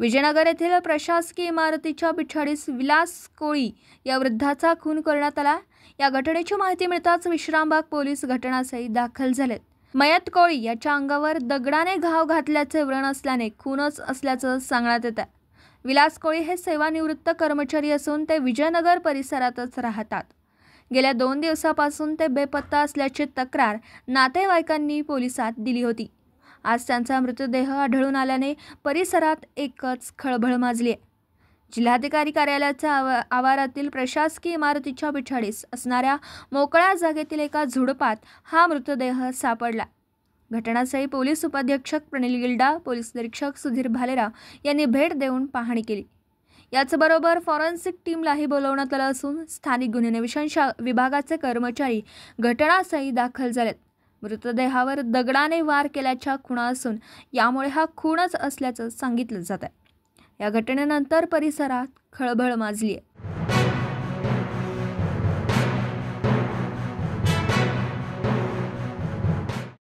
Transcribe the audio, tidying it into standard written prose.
विजयनगर येथील प्रशासकीय इमारतीच्या पिछाडीस विलास कोळी या वृद्धाचा खून करण्यात आला। या घटनेची माहिती मिळताच विश्रामबाग पोलीस घटनास्थळी दाखल झालेत। मयत कोळी याच्या अंगावर दगडाने घाव घातल्याचे व्रण असल्याने खूनच असल्याचं सांगण्यात येतं। विलास कोळी हे सेवानिवृत्त कर्मचारी असून ते विजयनगर परिसरातच राहतात। गेल्या 2 दिवसापासून ते बेपत्ता असल्याची तक्रार नातेवाईकांनी पोलिसात दिली होती। आज त्यांचा मृतदेह आढळून आल्याने परिसरात एकच खळबळ माजली आहे। जिल्हाधिकारी कार्यालयाच्या आवारातील प्रशासकीय इमारतीच्या पिछाडीस असणाऱ्या मोकळ्या जागेतील एका झुडपात हा मृतदेह सापडला। घटनास्थळी पोलीस उपाधीक्षक प्रणिल गिल्डा, पोलीस निरीक्षक सुधीर भालेराव यांनी भेट देऊन पाहणी केली। याचबरोबर फॉरेन्सिक टीमलाही बोलवण्यात आलं असून स्थानिक गुन्हे अन्वेषण विभागाचे कर्मचारी घटनास्थळी दाखल झालेत। मृतदेहावर दगडाने वार केल्याच्या खुणा असून यामुळे हा खूनच असल्याचं सांगितलं जात आहे। या घटनेनंतर परिसरात खळबळ माजली आहे।